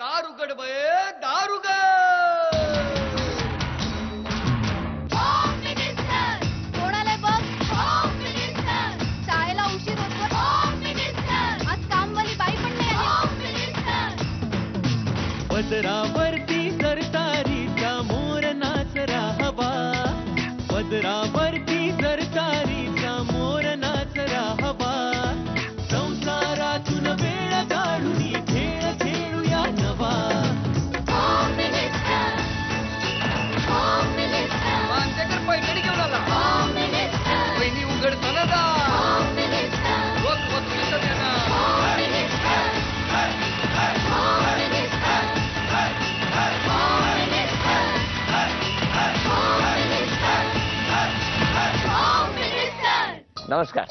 दार उघड बये, दार उघड. कोणाला बघ, शाळेला उशीर होतो. आज कामवाली बाई पण नाही आली. पदरावरती सरतारीचा मोर नाचरा हवा, पदरावरती सरतारीचा मोर नाचरा हवा. संसारातून वेळ काढून खेळ खेळूया नवा. मानसेकर पैठणी घेऊन आला. वहिनी उघडताना जा. रोज वस्तूचं देणार. नमस्कार.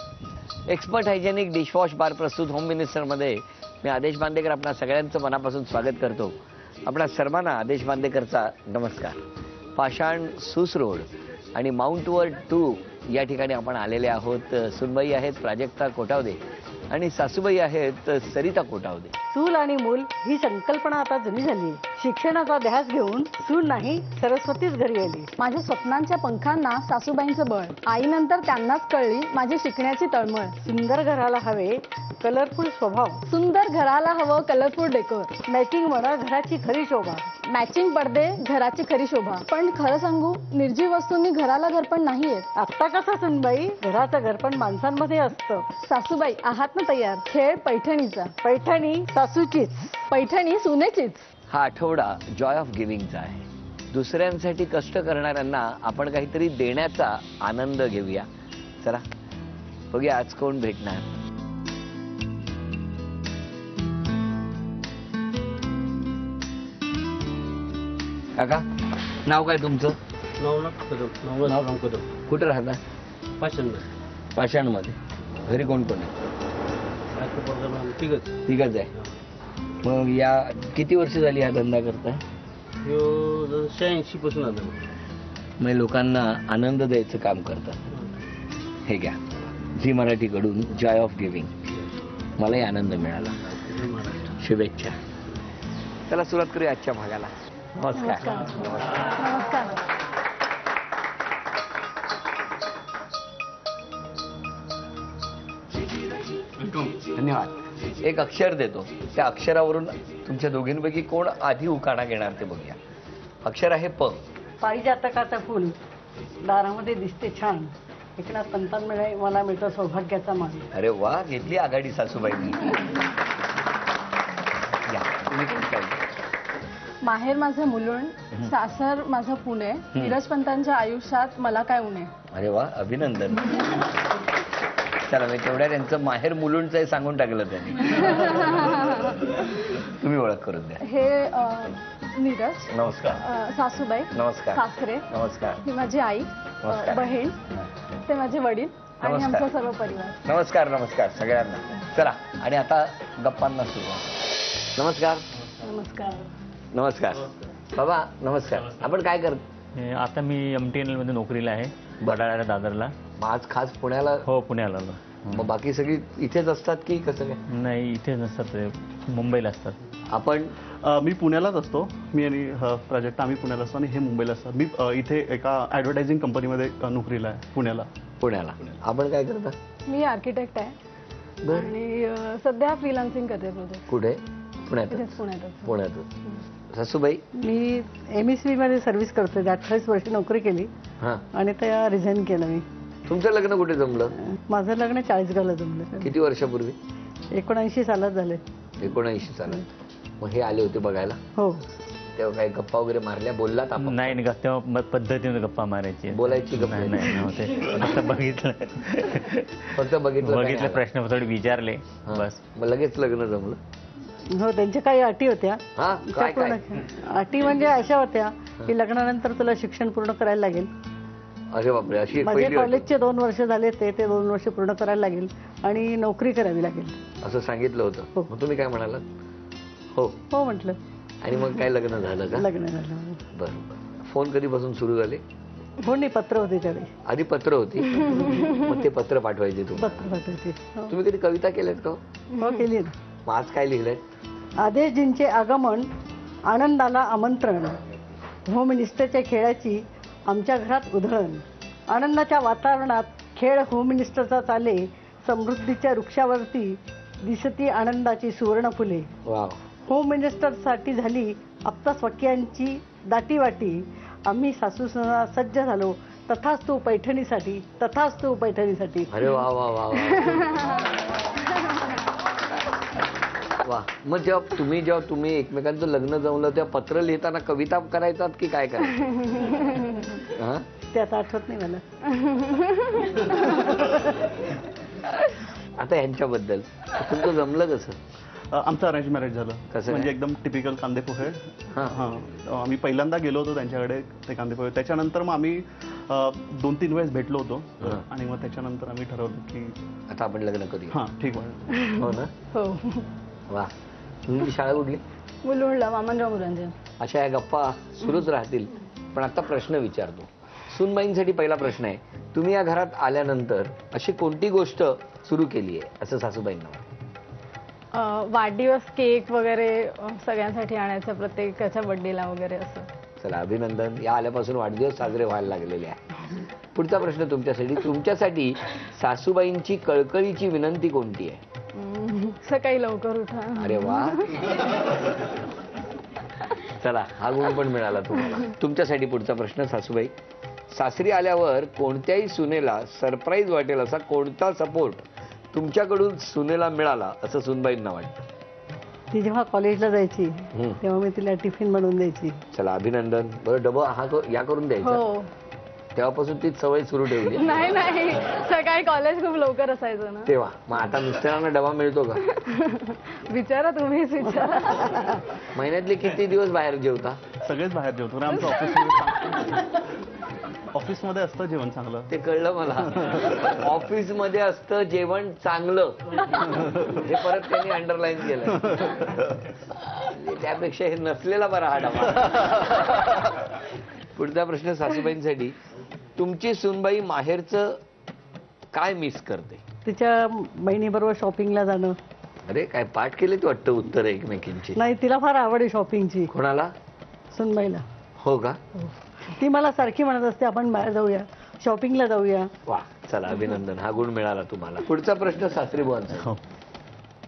एक्सपर्ट हायजेनिक डिशवॉश बार प्रस्तुत होम मिनिस्टरमध्ये मी आदेश बांदेकर आपणा सगळ्यांचं मनापासून स्वागत करतो. आपणा सर्वांना आदेश बांदेकरचा नमस्कार. पाषाण सूस रोड आणि माउंटवर्ड 2 या ठिकाणी आपण आलेले आहोत. सुनबाई आहेत प्राजक्ता कोटावदे आणि सासूबाई आहेत सरिता कोटावदे. चूल आणि मूल ही संकल्पना आता जुनी झाली. शिक्षणाचा ध्यास घेऊन सून नाही सरस्वतीच घरी आली. माझ्या स्वप्नांच्या पंखांना सासूबाईंचं बळ. आईनंतर त्यांनाच कळली माझी शिकण्याची तळमळ. सुंदर घराला हवे कलरफुल स्वभाव, सुंदर घराला हवं कलरफुल डेकोर. मॅचिंग म्हणा घराची खरी शोभा. मॅचिंग पडदे घराची खरी शोभा. पण खरं सांगू, निर्जीव वस्तूंनी घराला घरपण नाहीयेत. आत्ता कसं सुनबाई, घराचं घरपण माणसांमध्ये असतं. सासूबाई आहात ना तयार? खेळ पैठणीचा. पैठणी सासूचीच, पैठणी सुनेचीच. हा आठवडा जॉय ऑफ गिव्हिंगचा आहे. दुसऱ्यांसाठी कष्ट करणाऱ्यांना आपण काहीतरी देण्याचा आनंद घेऊया. चला बघूया आज कोण भेटणार. काका नाव काय तुमचं? नवनाथ कदम. कुठं राहता? पाषाणमध्ये. घरी कोण कोण आहे? तिघच आहे. मग या किती वर्ष झाली हा धंदा करताय? 86 पासून आलं. मग लोकांना आनंद द्यायचं काम करतात. हे घ्या झी मराठीकडून जॉय ऑफ गिव्हिंग. मलाही आनंद मिळाला. शुभेच्छा. चला सुरुवात करूया आजच्या भागाला. नमस्कार. नमस्कार. धन्यवाद. एक अक्षर देतो. त्या अक्षरावरून तुमच्या दोघींपैकी कोण आधी उकाणा घेणार ते बघूया. अक्षर आहे प. पारिजातकाचं फुल दारामध्ये दिसते छान. एकनाथ पंतांमुळे मला मिळतो सौभाग्याचा मान. अरे वा, घेतली आघाडी सासूबाईंनी. या, तुम्ही कोण काय? माहेर माझं मुलुंड, सासर माझं पुणे. नीरज पंतांच्या आयुष्यात मला काय उणे. अरे वा, अभिनंदन. चला मी तेवढ्या त्यांचं माहेर मुलुंडचं हे सांगून टाकलं त्यांनी. तुम्ही ओळख करून द्या. हे नीरज. नमस्कार. सासूबाई. नमस्कार. सासरे. नमस्कार. ही माझी आई. नमस्कार. बहीण. ते माझे वडील आणि नमस्कार. आमचा सर्व परिवार. नमस्कार. नमस्कार सगळ्यांना. चला आणि आता गप्पांना सुरुवात. नमस्कार. नमस्कार. नमस्कार बाबा. नमस्कार. आपण काय करत? आता मी MTNL मध्ये नोकरीला आहे, बडाळ्याला दादरला. आज खास पुण्याला? हो, पुण्याला आलो. मग बाकी सगळी इथेच असतात की कसं काय? नाही, इथे नसतात, ते मुंबईला असतात. आपण? मी पुण्यालाच असतो. मी आणि प्राजक्ता आम्ही पुण्याला असतो आणि हे मुंबईला असतात. मी इथे एका ॲडव्हर्टायझिंग कंपनीमध्ये नोकरीला आहे पुण्याला. आपण काय करता? मी आर्किटेक्ट आहे आणि सध्या फ्रीलान्सिंग करते प्रोजेक्ट. कुठे? पुण्यात. पुण्यातच. सासूबाई? मी MSV मध्ये सर्व्हिस करते. 28 वर्ष नोकरी केली आणि त्या रिझाईन केलं मी. तुमचं लग्न कुठे जमलं? माझं लग्न 40गावला जमलं. किती वर्षापूर्वी? 79 सालात झाले. 79 सालात. मग हे आले होते बघायला? हो. तेव्हा काही गप्पा वगैरे मारल्या? बोललात आपण? नाही, तेव्हा पद्धतीने गप्पा मारायची. बोलायची गप्पा नाही नव्हते. फक्त बघितलं प्रश्न थोडे विचारले बस. मग लगेच लग्न जमलं? हो, त्यांच्या काही अटी होत्या. अटी म्हणजे अशा होत्या की लग्नानंतर तुला शिक्षण पूर्ण करायला लागेल. अरे बापरे, अशी माझे कॉलेजचे 2 वर्ष झाले, ते 2 वर्ष पूर्ण करायला लागेल आणि नोकरी करावी लागेल असं सांगितलं होतं. मग तुम्ही काय म्हणालात? हो हो म्हटलं. आणि मग काय लग्न झालं का? लग्न झालं. बरं. फोन कधीपासून सुरू झाले? फोन नाही, पत्र होते त्यावेळी. आधी पत्र होती. मग ते पत्र पाठवायचे तुम्ही? पत्र पाठवायचे. तुम्ही कधी कविता केल्यात का? हो, केली ना. मग आज काय लिहिलंय? आदेशजींचे आगमन, आनंदाला आमंत्रण. होम मिनिस्टरच्या खेळाची आमच्या घरात उधळण. आनंदाच्या वातावरणात खेळ होम मिनिस्टरचा चाले. समृद्धीच्या वृक्षावरती दिसती आनंदाची सुवर्ण फुले. वा, होम मिनिस्टरसाठी झाली आप्ता स्वकीयांची दाटीवाटी. आम्ही सासू सुना सज्ज झालो. तथास्तु पैठणीसाठी, तथास्तु पैठणीसाठी. अरे वा वा वा वा. वा. मग जेव्हा तुम्ही एकमेकांचं लग्न जमलं तेव्हा पत्र लिहिताना कविता करायचात की काय करायचं? हा? ते आता आठवत नाही मला. आता यांच्याबद्दल तुमचं जमलं कसं? आमचं अरेंज मॅरेज झालं. कसं म्हणजे एकदम टिपिकल कांदे पोहे. हा. आम्ही पहिल्यांदा गेलो होतो त्यांच्याकडे ते कांदे पोहे. त्याच्यानंतर मग आम्ही 2-3 वेळेस भेटलो होतो आणि मग त्याच्यानंतर आम्ही ठरवलं की आता आपण लग्न करूया. हां ठीक आहे. हो ना? हो. वा. तुमची शाळा कुठली? मुलुंडला वामनराव मुरंजन. अशा या गप्पा सुरूच राहतील. पण आता प्रश्न विचारतो. सूनबाईंसाठी पहिला प्रश्न आहे, तुम्ही या घरात आल्यानंतर अशी कोणती गोष्ट सुरू केली आहे असं सासूबाईंना वाटतं? वाढदिवस केक वगैरे सगळ्यांसाठी आणायचं, प्रत्येकाच्या बर्थडेला वगैरे असं. चला अभिनंदन. या आल्यापासून वाढदिवस साजरे व्हायला लागलेले आहे. पुढचा प्रश्न तुमच्यासाठी सासूबाईंची कळकळीची विनंती कोणती आहे? सकाळी लवकर उठा. अरे वा. चला हा गुण पण मिळाला तुम्हाला. तुमच्यासाठी पुढचा प्रश्न सासूबाई, सासरी आल्यावर कोणत्याही सुनेला सरप्राईज वाटेल असा कोणता सपोर्ट तुमच्याकडून सुनेला मिळाला असं सुनबाईंना वाटतं? ती जेव्हा कॉलेजला जायची तेव्हा मी तिला टिफिन बनवून द्यायची. चला अभिनंदन. बरं डबा या करून द्यायचा? हो. तेव्हापासून तीच सवय सुरू ठेवली? नाही, सकाळी कॉलेज खूप लवकर असायचं ना तेव्हा. मग आता मिस्टरांना डबा मिळतो का? विचारा तुम्हीच विचारा. महिन्यातले किती दिवस बाहेर जेवता? सगळेच बाहेर जेवतो कारण आमचं ऑफिसमध्ये असतं जेवण चांगलं. ते कळलं मला. ऑफिसमध्ये असतं जेवण चांगलं, हे परत त्यांनी अंडरलाईन केलं. त्यापेक्षा हे नसलेला बरा हा डबा. पुढचा प्रश्न सासूबाईंसाठी, तुमची सूनबाई माहेरचं काय मिस करते? तिच्या बहिणीबरोबर शॉपिंगला जाणं. अरे काय पाठ केले तू वाटतं उत्तर एकमेकींची? नाही, तिला फार आवड आहे शॉपिंगची. कोणाला? सुनबाईला. हो का? ती मला सारखी म्हणत असते आपण बाहेर जाऊया, शॉपिंगला जाऊया. वा. चला अभिनंदन. हा गुण मिळाला तुम्हाला. पुढचा प्रश्न सासरी बुवांचा,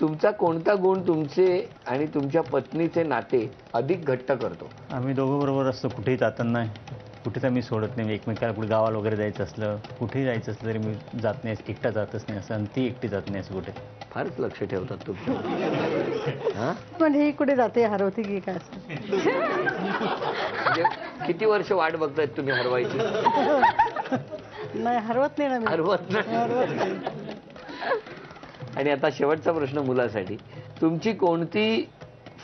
तुमचा कोणता गुण तुमचे आणि तुमच्या पत्नीचे नाते अधिक घट्ट करतो? आम्ही दोघं बरोबर असतो. कुठेही जाताना नाही, कुठेच आम्ही सोडत नाही. एकमेकाला कुठे गावाला वगैरे जायचं असलं, कुठेही जायचं असलं तरी मी जात नाही, एकटा जातच नाही असं, आणि ती एकटी जात नाही असं कुठे. फारच लक्ष ठेवतात तुम्ही. म्हणजे ही कुठे जाते, हरवते की काय असं? म्हणजे किती वर्ष वाट बघतायत तुम्ही हरवायची? नाही, हरवत नाही ना मी. हरवत नाही. आणि आता शेवटचा प्रश्न मुलासाठी, तुमची कोणती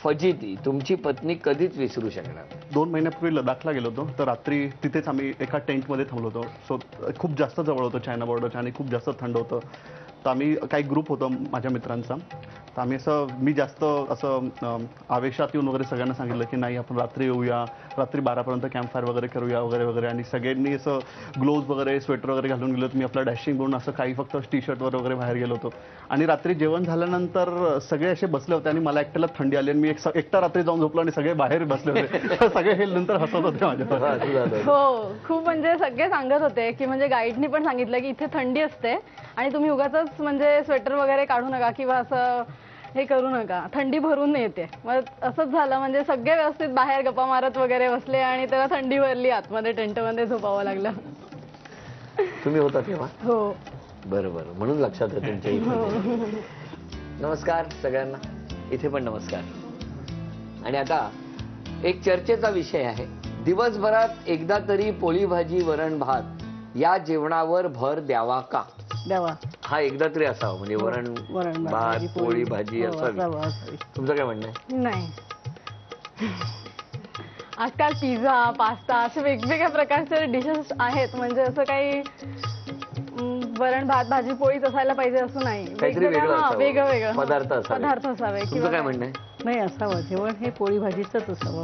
फजिती तुमची पत्नी कधीच विसरू शकणार? 2 महिन्यापूर्वी लडाखला गेलो होतो. तर रात्री तिथेच आम्ही एका टेंटमध्ये थांबलो होतो. सो खूप जास्त जवळ होतं चायना बॉर्डरच्या आणि खूप जास्त थंड होतं. तर आम्ही काही ग्रुप होतो माझ्या मित्रांचा. तर आम्ही मी जास्त आवेशात येऊन वगैरे सगळ्यांना सांगितलं की नाही आपण रात्री येऊया, रात्री 12पर्यंत कॅम्प फायर वगैरे करूया वगैरे वगैरे. आणि सगळ्यांनी असं ग्लोव्ज वगैरे स्वेटर वगैरे घालून गेलो. मी आपला डॅशिंग म्हणून असं काही फक्त टी-शर्टवर वगैरे बाहेर गेलो होतो. आणि रात्री जेवण झाल्यानंतर सगळे असे बसले होते आणि मला एकट्याला थंडी आली आणि मी एकटा रात्री जाऊन झोपलो आणि सगळे बाहेर बसले होते. सगळे हे नंतर हसत होते माझ्यावर. हो, खूप म्हणजे सगळे सांगत होते की म्हणजे गाईडनी पण सांगितलं की इथे थंडी असते आणि तुम्ही उगाचच म्हणजे स्वेटर वगैरे काढू नका किंवा असं हे करू नका, थंडी भरून येते. मग असंच झालं, म्हणजे सगळे व्यवस्थित बाहेर गप्पा मारत वगैरे बसले आणि तेव्हा थंडी भरली, आतमध्ये टेंटमध्ये झोपावं लागलं. तुम्ही होता तेव्हा? हो. बरोबर, म्हणून लक्षात आहे तुमच्या इथे. नमस्कार सगळ्यांना, इथे पण नमस्कार. आणि आता एक चर्चेचा विषय आहे, दिवसभरात एकदा तरी पोळी भाजी वरण भात या जेवणावर भर द्यावा का? द्यावा. हा एकदा तरी असावा, म्हणजे वरण भात पोळी भाजी असावी. तुमचं काय म्हणणं आहे? नाही, आजकाल पिझ्झा पास्ता असे वेगवेगळ्या प्रकारचे डिशेस आहेत, म्हणजे असं काही वरण भात भाजी पोळीच असायला पाहिजे असं नाही. वेगवेगळं पदार्थ असावे. तुमचं काय म्हणणं आहे? नाही, असावं जेवण हे पोळी भाजीच असावं.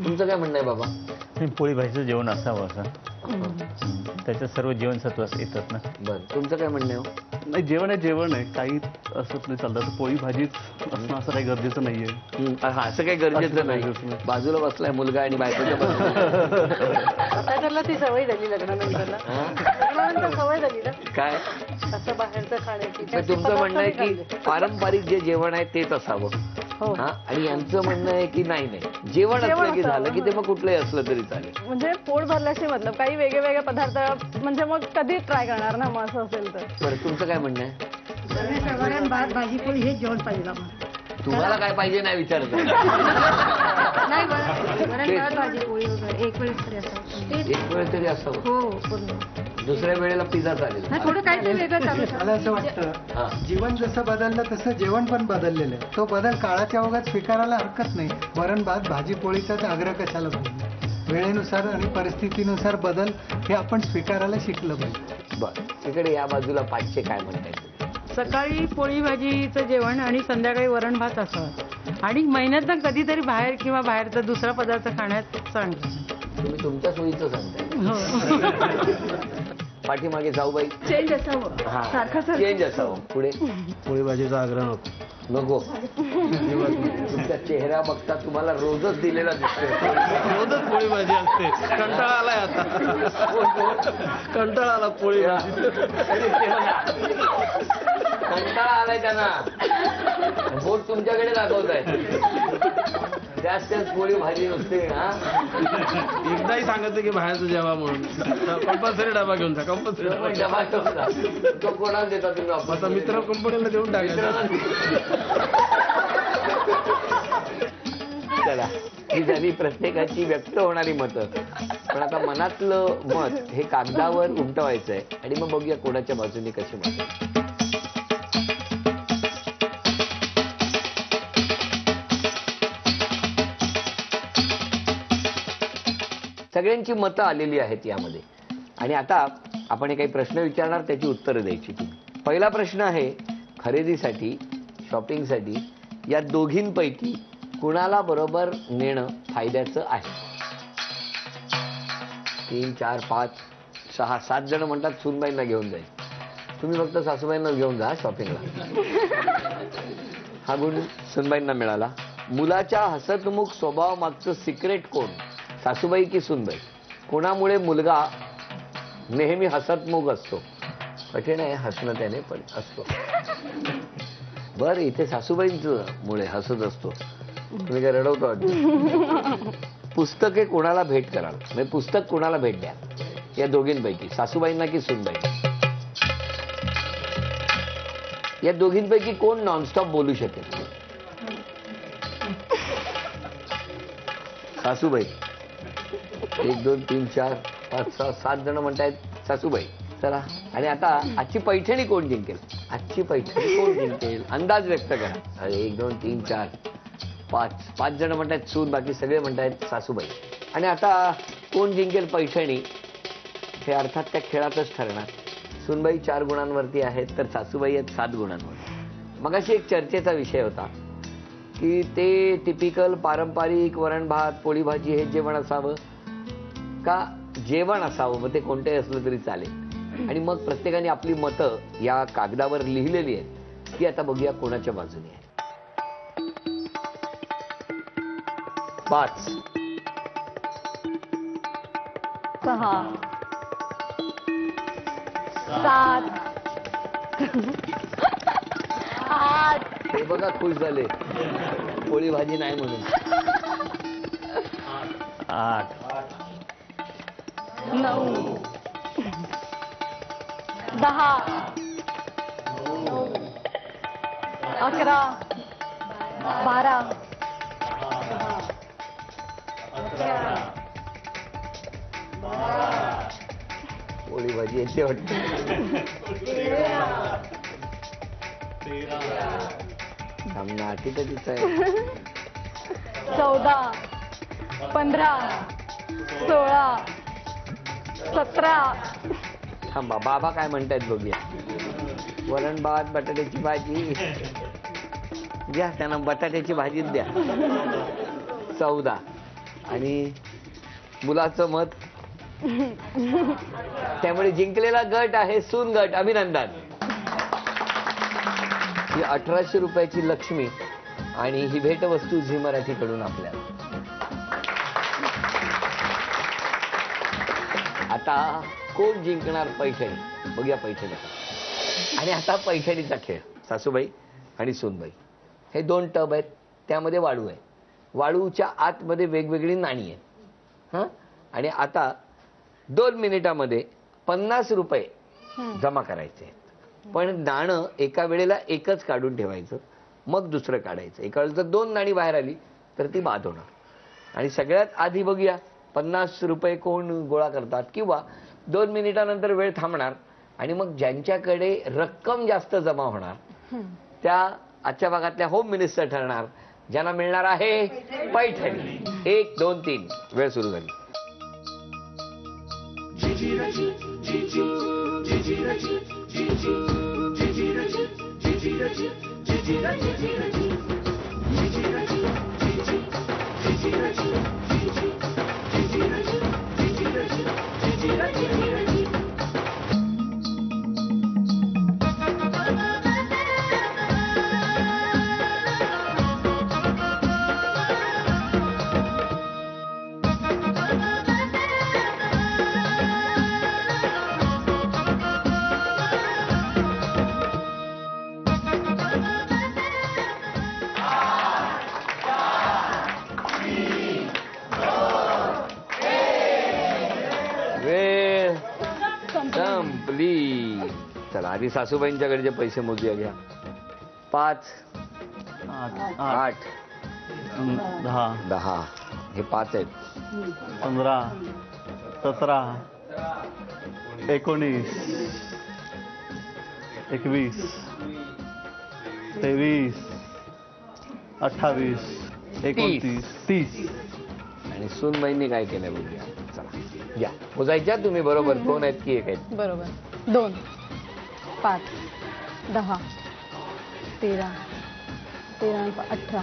तुमचं काय म्हणणं आहे बाबा? पोळी भाजीचं जेवण असावं असं. त्याच्यात सर्व जीवनसत्व येतात ना. बरं, तुमचं काय म्हणणं आहे हो? नाही, जेवण आहे काही असं नाही चालतं. तर पोळी भाजीच असणं असं काही गरजेचं नाहीये. हा, असं काही गरजेचं नाही. बाजूला बसलाय मुलगा आणि बायकोच्या बाजूला. आता त्याला ती सवय झाली लग्नानंतर हा? लग्नानंतर सवय झाली ना काय असं बाहेरचं खाण्याची. मग तुमचं म्हणणं आहे की पारंपरिक जे जेवण आहे तेच असावं. हो. हा, आणि यांचं म्हणणं आहे की नाही जेवण असलं की झालं की ते मग कुठलंही असलं तरी चालेल. म्हणजे पोट भरल्याशी मतलब काही वेगळे वेगळे पदार्थ म्हणजे मग कधी ट्राय करणार ना मग असं असेल तर. बरं, तुमचं काय म्हणणं आहे? वरण भात भाजी पोळी हे जेवण पाहिजे आम्हाला. तुम्हाला काय पाहिजे नाही विचारत. नाही वरण भात भाजी पोळी वगैरे एक वेळेस तरी असावं. एक वेळ तरी असावं. हो पूर्ण. दुसऱ्या वेळेला पिझ्झा चालेल. नाही थोडं काहीतरी वेगळं चालू मला असं हा. वाटतं जीवन जसं बदललं तसं जेवण पण बदललेलं आहे. तो बदल काळाच्या ओघात स्वीकारायला हरकत नाही. वरण भात भाजी पोळीचाच आग्रह कशाला पाहिजे. वेळेनुसार आणि परिस्थितीनुसार बदल हे आपण स्वीकारायला शिकलं पाहिजे. बरं, तिकडे या बाजूला 500 काय म्हणताय? सकाळी पोळी भाजीचं जेवण आणि संध्याकाळी वरण भात असावं आणि महिन्यातनं कधीतरी बाहेर किंवा बाहेरचा दुसरा पदार्थ खाण्यात चांगलं. तुम्ही तुमच्या सोयीचं सांगताय. हो. पाठीमागे जाऊबाई. चेंज असावं हा, सारखं चेंज असावं. पुढे पोळी भाजीचा आग्रह नको. नको. तुमचा चेहरा बघता तुम्हाला रोजच दिलेला दिसतोय. रोजच पोळी भाजी असते. कंटाळा आलाय आता. कंटाळा आला पोळी भाजी. कंटाळा आलाय त्यांना. बोट तुमच्याकडे दाखवत आहे. त्याच पोळी भाजी नुसते. हा, एकदाही सांगायचं की बाहेरचं जेवा म्हणून. कंपल्सरी डबा घेऊन जा. कंपल्सरी डबा ठेवता. तो कोणाला देता तुम्ही? आता मित्र कंपनीला देऊन टाकायचं. चला, ही झाली प्रत्येकाची व्यक्त होणारी मतं. पण आता मनातलं मत हे कागदावर उमटवायचं आहे आणि मग बघूया कोणाच्या बाजूने कशी मत. सगळ्यांची मतं आलेली आहेत यामध्ये आणि आता आपण काही प्रश्न विचारणार, त्याची उत्तरं द्यायची तुम्ही. पहिला प्रश्न आहे, खरेदीसाठी शॉपिंगसाठी या दोघींपैकी कुणाला बरोबर नेणं फायद्याचं आहे? 3, 4, 5, 6, 7 जण म्हणतात सूनबाईंना घेऊन जाईल. तुम्ही फक्त सासूबाईंना घेऊन जा शॉपिंगला. हा गुण सूनबाईंना मिळाला. मुलाच्या हसतमुख स्वभाव मागचं सिक्रेट कोण, सासूबाई की सूनबाई? कोणामुळे मुलगा नेहमी हसतमुख असतो? कठीण आहे हसणं त्याने, पण असतो. बरं, इथे सासूबाईंचं मुळे हसत असतो. तुम्ही काय रडवतो? पुस्तके कोणाला भेट कराल, म्हणजे पुस्तक कोणाला भेट द्या या दोघींपैकी, सासूबाईंना की सूनबाई? या दोघींपैकी कोण नॉनस्टॉप बोलू शकेल? सासूबाई. 1, 2, 3, 4, 5, 6, 7 जण म्हणतायत सासूबाई. चला, आणि आता आजची पैठणी कोण जिंकेल? आजची पैठणी कोण जिंकेल? अंदाज व्यक्त करा. 1, 2, 3, 4, 5 जण म्हणतायत सून, बाकी सगळे म्हणतायत सासूबाई. आणि आता कोण जिंकेल पैठणी हे अर्थात त्या खेळातच ठरणार. सूनबाई 4 गुणांवरती आहेत तर सासूबाई आहेत 7 गुणांवर. मगाशी एक चर्चेचा विषय होता की ते टिपिकल पारंपरिक वरण भात पोळी भाजी हे जेवण असावं का जेवण असावं, मग ते कोणतेही असलं तरी चालेल. आणि मग प्रत्येकाने आपली मतं या कागदावर लिहिलेली आहेत ती आता बघूया कोणाच्या बाजूने आहे. 5, 6, 7, 8. हे बघा खुश झाले पोळी भाजी नाही म्हणून. 8, 9, 10, 11, 12, पोळी भाजी येते वाटतं. 13 कधीच आहे. 14, 15, 16, 17. थांबा, बाबा काय म्हणतायत बघूया. वरण भात बटाट्याची भाजी द्या त्यांना, बटाट्याची भाजीच द्या. 14. आणि मुलाचं मत त्यामुळे जिंकलेला गट आहे सून गट. अभिनंदन. ही 1800 रुपयाची लक्ष्मी आणि ही भेटवस्तू झी मराठीकडून आपल्याला. आता कोण जिंकणार पैठणी, बघूया पैठणी. आणि आता पैठणीचा खेळ. सासूबाई आणि सूनबाई हे 2 टब आहेत, त्यामध्ये वाळू आहे. वाळूच्या आतमध्ये वेगवेगळी नाणी आहेत. हं, आणि आता 2 मिनिटामध्ये 50 रुपये जमा करायचे आहेत. पण नाणं एका वेळेला एकच काढून ठेवायचं, मग दुसरं काढायचं. एका वेळेला जर 2 नाणी बाहेर आली तर ती बाद होणार. आणि सगळ्यात आधी बघूया 50 रुपये कोण गोळा करतात, किंवा 2 मिनिटानंतर वेळ थांबणार आणि मग ज्यांच्याकडे रक्कम जास्त जमा होणार त्या आजच्या भागातल्या होम मिनिस्टर ठरणार, ज्यांना मिळणार आहे पैठणी. 1 2 3 वेळ सुरू झाली. वेळ संपली. चला आधी सासूबाईंच्याकडे जे पैसे मोजूया. घ्या. 5 8 10 हे 5 आहेत. 15 17 19 21 23 28 29 30. आणि सूनबाईंनी काय केलंय बघूया. चला घ्या. मोजायच्या तुम्ही बरोबर. 2 आहेत की 1 आहेत? बरोबर. 2 5 10 13 18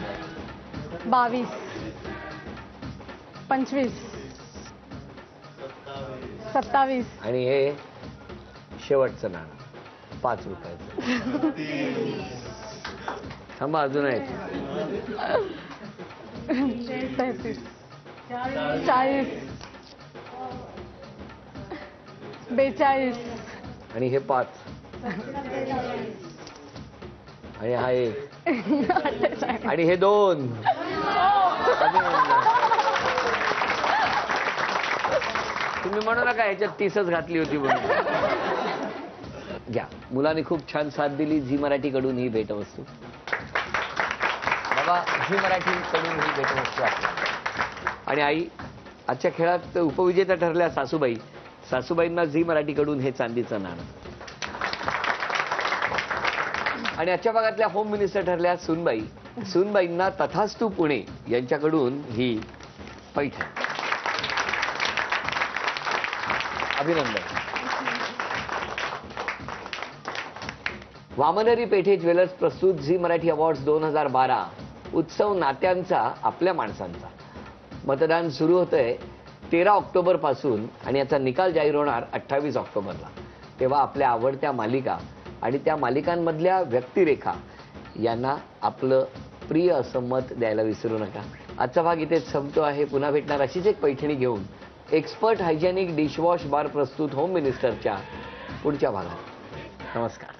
22 25 27. आणि हे शेवटचं नाणं 5 रुपयाचं. थांबा अजून आहेत. 33 40 42. आणि हे 5 आणि हा 1 आणि हे 2. तुम्ही म्हणू नका ह्याच्यात 30च घातली होती म्हणून. घ्या. मुलांनी खूप छान साथ दिली. झी मराठीकडून ही भेटवस्तू. बाबा झी मराठीकडून ही भेटवस्तू आहे. आणि आई आजच्या खेळात उपविजेत्या ठरल्या सासूबाई. सासूबाईंना झी मराठीकडून हे चांदीचं नाणं. आणि आजच्या भागातल्या होम मिनिस्टर ठरल्या सूनबाई. सूनबाईंना तथास्तू पुणे यांच्याकडून ही पैठणी. अभिनंदन. वामनरी पेठे ज्वेलर्स प्रस्तुत झी मराठी अवॉर्ड्स 2012 उत्सव नात्यांचा आपल्या माणसांचा. मतदान सुरू होतंय 13 ऑक्टोबर पासून आणि याचा निकाल जाहीर होणार 28 ऑक्टोबरला. तेव्हा आपल्या आवडत्या मालिका आणि त्या मालिकांमधल्या व्यक्तिरेखा यांना आपलं प्रिय असं मत द्यायला विसरू नका. आजचा भाग इथेच संपतो आहे. पुन्हा भेटणार अशीच एक पैठणी घेऊन एक्सपर्ट हायजेनिक डिशवॉश बार प्रस्तुत होम मिनिस्टरच्या पुढच्या भागात. नमस्कार.